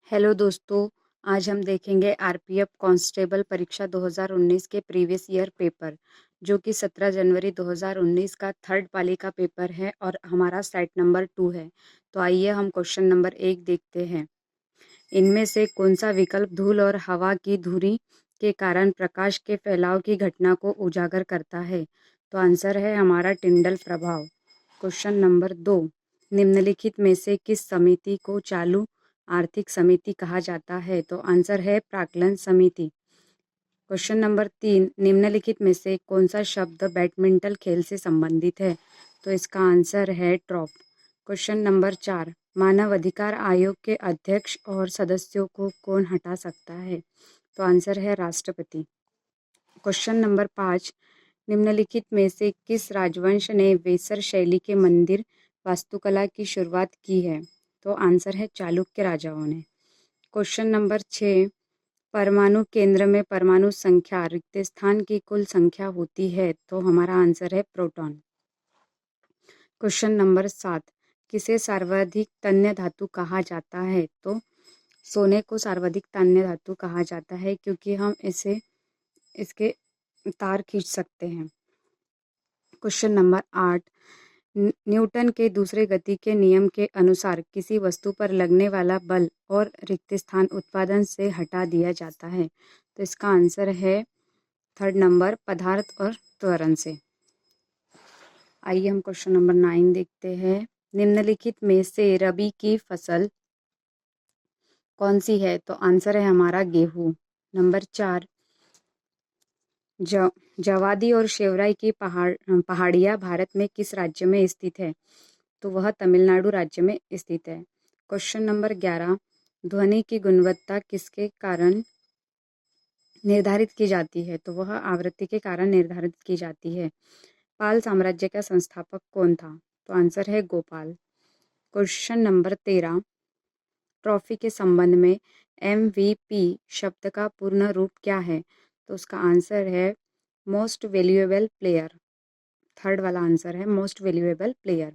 Hello दोस्तों, आज हम देखेंगे आरपीएफ कांस्टेबल परीक्षा 2019 के प्रीवियस ईयर पेपर, जो कि 17 जनवरी 2019 का थर्ड पाली का पेपर है और हमारा सेट नंबर 2 है। तो आइए हम क्वेश्चन नंबर 1 देखते हैं। इनमें से कौन सा विकल्प धूल और हवा की धुरी के कारण प्रकाश के फैलाव की घटना को उजागर करता है? तो आंसर है हमारा टिंडल प्रभाव। क्वेश्चन नंबर 2, निम्नलिखित में से किस समिति को चालू आर्थिक समिति कहा जाता है? तो आंसर है प्राक्कलन समिति। क्वेश्चन नंबर 3, निम्नलिखित में से कौन सा शब्द बैडमिंटन खेल से संबंधित है? तो इसका आंसर है ट्रॉप। क्वेश्चन नंबर 4, मानव अधिकार आयोग के अध्यक्ष और सदस्यों को कौन हटा सकता है? तो आंसर है राष्ट्रपति। क्वेश्चन नंबर 5, निम्नलिखित में से किस राजवंश ने वेसर शैली के मंदिर वास्तुकला की शुरुआत की है? तो आंसर है चालुक्य राजाओं ने। क्वेश्चन नंबर 6, परमाणु केंद्र में परमाणु संख्या रिक्त स्थान की कुल संख्या होती है? तो हमारा आंसर है प्रोटॉन। क्वेश्चन नंबर 7, किसे सर्वाधिक तन्य धातु कहा जाता है? तो सोने को सर्वाधिक तन्य धातु कहा जाता है क्योंकि हम इसके तार खींच सकते हैं। क्वेश्चन नंबर 8, न्यूटन के दूसरे गति के नियम के अनुसार किसी वस्तु पर लगने वाला बल और रिक्त स्थान उत्पादन से हटा दिया जाता है? तो इसका आंसर है थर्ड नंबर, पदार्थ और त्वरण से। आइए हम क्वेश्चन नंबर 9 देखते हैं। निम्नलिखित में से रबी की फसल कौन सी है? तो आंसर है हमारा गेहूं। नंबर 4, जवादी और शेवराई की पहाड़ियाँ भारत में किस राज्य में स्थित है? तो वह तमिलनाडु राज्य में स्थित है। क्वेश्चन नंबर 11, ध्वनि की गुणवत्ता किसके कारण निर्धारित की जाती है? तो वह आवृत्ति के कारण निर्धारित की जाती है। पाल साम्राज्य का संस्थापक कौन था? तो आंसर है गोपाल। क्वेश्चन नंबर 13, ट्रॉफी के संबंध में MVP शब्द का पूर्ण रूप क्या है? तो उसका आंसर है मोस्ट वैल्यूएबल प्लेयर। थर्ड वाला आंसर है most valuable player.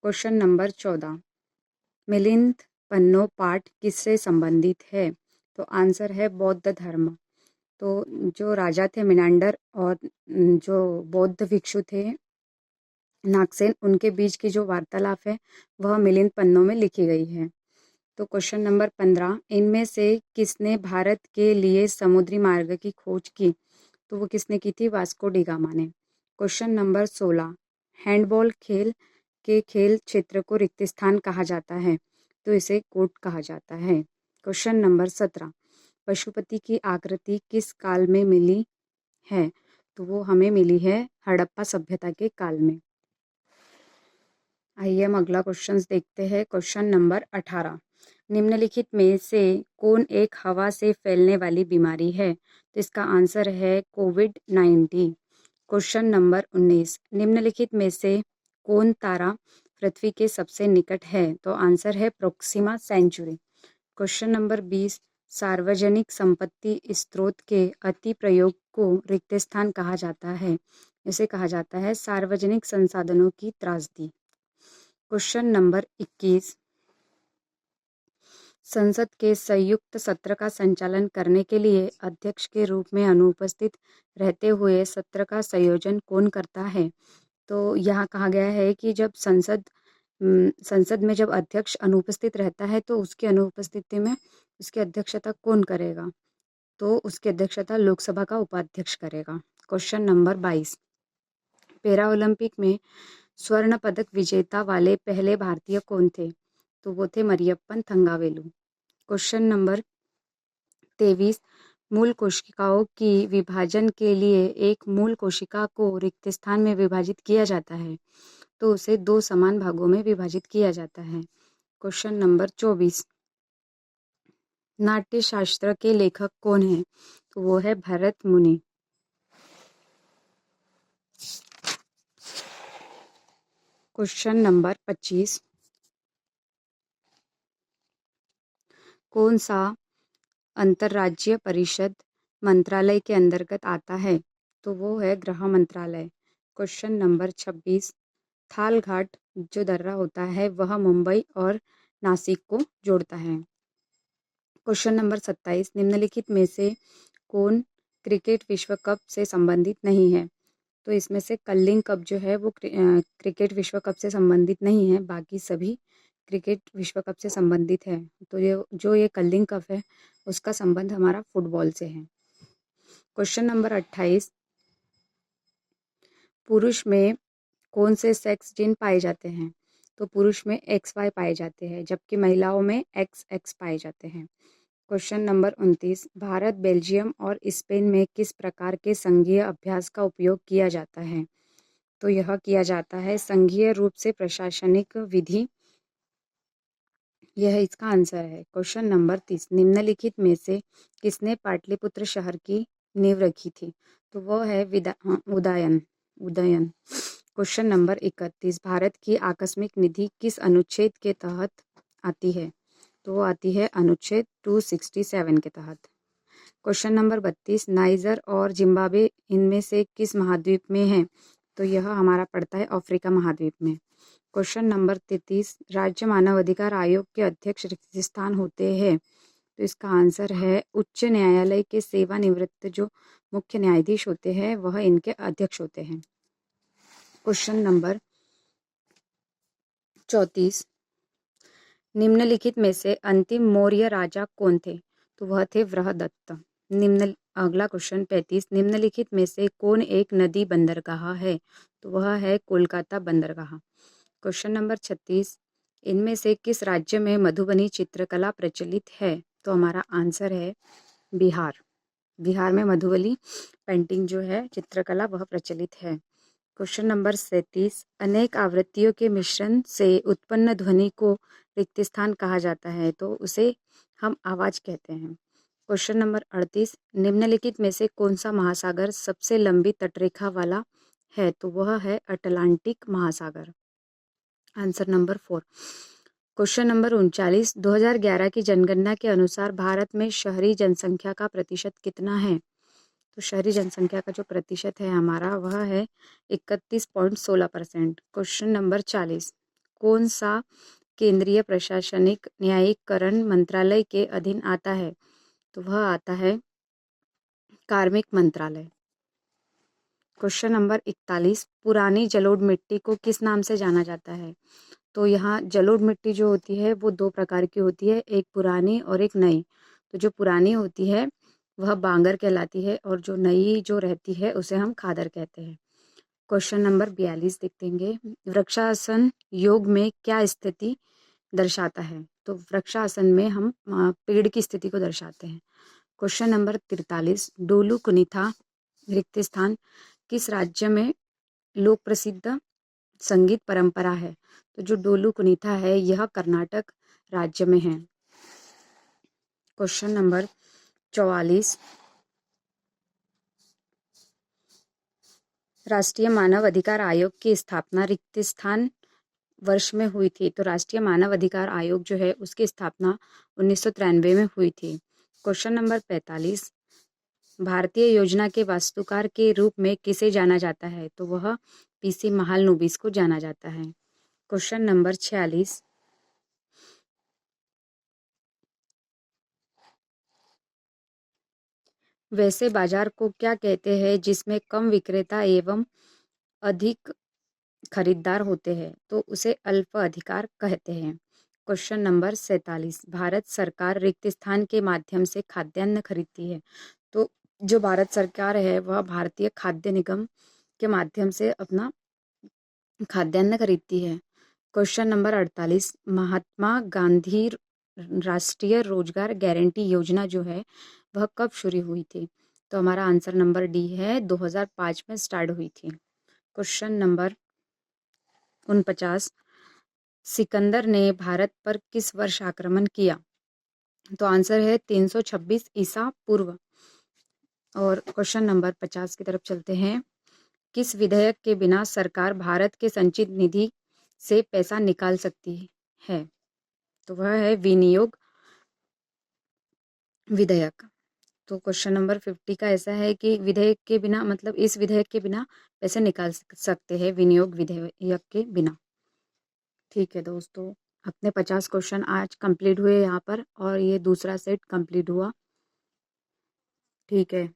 Question number 14, Milind Panho पाठ किससे संबंधित है? तो आंसर है बौद्ध धर्म। तो जो राजा थे मिनांडर और जो बौद्ध भिक्षु थे नागसेन, उनके बीच की जो वार्तालाप है वह मिलिंद पन्नों में लिखी गई है। तो क्वेश्चन नंबर 15, इनमें से किसने भारत के लिए समुद्री मार्ग की खोज की? तो वो किसने की थी? वास्को डी गामा ने। क्वेश्चन नंबर 16, हैंडबॉल खेल के खेल क्षेत्र को रिक्त स्थान कहा जाता है? तो इसे कोर्ट कहा जाता है। क्वेश्चन नंबर 17, पशुपति की आकृति किस काल में मिली है? तो वो हमें मिली है हड़प्पा सभ्यता के काल में। आइए हम अगला क्वेश्चन देखते हैं। क्वेश्चन नंबर 18, निम्नलिखित में से कौन एक हवा से फैलने वाली बीमारी है? तो इसका आंसर है कोविड-19। क्वेश्चन नंबर 19, निम्नलिखित में से कौन तारा पृथ्वी के सबसे निकट है? तो आंसर है प्रोक्सिमा सेंचुरी। क्वेश्चन नंबर 20, सार्वजनिक संपत्ति स्रोत के अति प्रयोग को रिक्त स्थान कहा जाता है? इसे कहा जाता है सार्वजनिक संसाधनों की त्रासदी। क्वेश्चन नंबर 21, संसद के संयुक्त सत्र का संचालन करने के लिए अध्यक्ष के रूप में अनुपस्थित रहते हुए सत्र का संयोजन कौन करता है? तो यहाँ कहा गया है कि जब संसद में जब अध्यक्ष अनुपस्थित रहता है तो उसकी अनुपस्थिति में उसकी अध्यक्षता कौन करेगा? तो उसकी अध्यक्षता लोकसभा का उपाध्यक्ष करेगा। क्वेश्चन नंबर 22, पैरा ओलंपिक में स्वर्ण पदक विजेता वाले पहले भारतीय कौन थे? तो वो थे मरियप्पन थंगावेलु। क्वेश्चन नंबर 23, मूल कोशिकाओं की विभाजन के लिए एक मूल कोशिका को रिक्त स्थान में विभाजित किया जाता है तो उसे 2 समान भागों में विभाजित किया जाता है। क्वेश्चन नंबर 24, नाट्यशास्त्र के लेखक कौन है? तो वो है भरत मुनि। क्वेश्चन नंबर 25, कौन सा अंतर्राज्यीय परिषद मंत्रालय के अंतर्गत आता है? तो वो है गृह मंत्रालय। क्वेश्चन नंबर 26, थाल घाट जो दर्रा होता है वह मुंबई और नासिक को जोड़ता है। क्वेश्चन नंबर 27, निम्नलिखित में से कौन क्रिकेट विश्व कप से संबंधित नहीं है? तो इसमें से कलिंग कप जो है वो क्रिकेट विश्व कप से संबंधित नहीं है, बाकी सभी क्रिकेट विश्व कप से संबंधित है। तो ये कलिंग कप है उसका संबंध हमारा फुटबॉल से है। क्वेश्चन नंबर 28, पुरुष में कौन से सेक्स जीन पाए जाते हैं? तो पुरुष में XY पाए जाते हैं, जबकि महिलाओं में XX पाए जाते हैं। क्वेश्चन नंबर 29, भारत, बेल्जियम और स्पेन में किस प्रकार के संघीय अभ्यास का उपयोग किया जाता है? तो यह किया जाता है संघीय रूप से प्रशासनिक विधि। यह इसका आंसर है। क्वेश्चन नंबर 30, निम्नलिखित में से किसने पाटलिपुत्र शहर की नींव रखी थी? तो वह है उदयन। क्वेश्चन नंबर 31, भारत की आकस्मिक निधि किस अनुच्छेद के तहत आती है? तो वो आती है अनुच्छेद 267 के तहत। क्वेश्चन नंबर 32, नाइजर और जिम्बाब्वे इनमें से किस महाद्वीप में है? तो यह हमारा पड़ता है अफ्रीका महाद्वीप में। क्वेश्चन नंबर 33, राज्य मानव अधिकार आयोग के अध्यक्ष रिक्त स्थान होते हैं? तो इसका आंसर है उच्च न्यायालय के सेवानिवृत्त जो मुख्य न्यायाधीश होते हैं वह इनके अध्यक्ष होते हैं। क्वेश्चन नंबर 34, निम्नलिखित में से अंतिम मौर्य राजा कौन थे? तो वह थे बृहदत्त। अगला क्वेश्चन 35, निम्नलिखित में से कौन एक नदी बंदरगाह है? तो वह है कोलकाता बंदरगाह। क्वेश्चन नंबर 36, इनमें से किस राज्य में मधुबनी चित्रकला प्रचलित है? तो हमारा आंसर है बिहार। बिहार में मधुबनी पेंटिंग जो है चित्रकला वह प्रचलित है। क्वेश्चन नंबर 37, अनेक आवृत्तियों के मिश्रण से उत्पन्न ध्वनि को रिक्त स्थान कहा जाता है, तो उसे हम आवाज कहते हैं। क्वेश्चन नंबर 38, निम्नलिखित में से कौन सा महासागर सबसे लंबी तटरेखा वाला है? तो वह है अटलांटिक महासागर। Answer number 4। क्वेश्चन नंबर 39, 2011 की जनगणना के अनुसार भारत में शहरी जनसंख्या का प्रतिशत कितना है? तो शहरी जनसंख्या का जो प्रतिशत है हमारा वह है 31.16%। क्वेश्चन नंबर 40, कौन सा केंद्रीय प्रशासनिक न्यायीकरण मंत्रालय के अधीन आता है? तो वह आता है कार्मिक मंत्रालय। क्वेश्चन नंबर 41, पुरानी जलोढ़ मिट्टी को किस नाम से जाना जाता है? तो यहाँ जलोढ़ मिट्टी जो होती है वो दो प्रकार की होती है, एक पुरानी और एक नई। तो जो पुरानी होती है वह बांगर कहलाती है और जो नई जो रहती है उसे हम खादर कहते हैं। क्वेश्चन नंबर 42 देखेंगे, वृक्षासन योग में क्या स्थिति दर्शाता है? तो वृक्षासन में हम पेड़ की स्थिति को दर्शाते हैं। क्वेश्चन नंबर 43, डोलू कुनीथा रिक्त स्थान किस राज्य में लोक प्रसिद्ध संगीत परंपरा है? तो जो डोलू कुनीथा है यह कर्नाटक राज्य में है। क्वेश्चन नंबर 44, राष्ट्रीय मानव अधिकार आयोग की स्थापना रिक्त स्थान वर्ष में हुई थी? तो राष्ट्रीय मानव अधिकार आयोग जो है उसकी स्थापना 1993 में हुई थी। क्वेश्चन नंबर 45, भारतीय योजना के वास्तुकार के रूप में किसे जाना जाता है? तो वह PC महालनोबिस को जाना जाता है। क्वेश्चन नंबर 46, वैसे बाजार को क्या कहते हैं जिसमें कम विक्रेता एवं अधिक खरीदार होते हैं? तो उसे अल्प अधिकार कहते हैं। क्वेश्चन नंबर 47, भारत सरकार रिक्त स्थान के माध्यम से खाद्यान्न खरीदती है? तो जो भारत सरकार है वह भारतीय खाद्य निगम के माध्यम से अपना खाद्यान्न खरीदती है। क्वेश्चन नंबर 48, महात्मा गांधी राष्ट्रीय रोजगार गारंटी योजना जो है वह कब शुरू हुई थी? तो हमारा आंसर नंबर डी है 2005 में स्टार्ट हुई थी। क्वेश्चन नंबर 49, सिकंदर ने भारत पर किस वर्ष आक्रमण किया? तो आंसर है 326 ईसा पूर्व। और क्वेश्चन नंबर 50 की तरफ चलते हैं, किस विधेयक के बिना सरकार भारत के संचित निधि से पैसा निकाल सकती है? तो वह है विनियोग विधेयक। तो क्वेश्चन नंबर 50 का ऐसा है कि विधेयक के बिना मतलब इस विधेयक के बिना पैसे निकाल सकते हैं विनियोग विधेयक के बिना। ठीक है दोस्तों, अपने 50 क्वेश्चन आज कंप्लीट हुए यहाँ पर और ये दूसरा सेट कंप्लीट हुआ। ठीक है।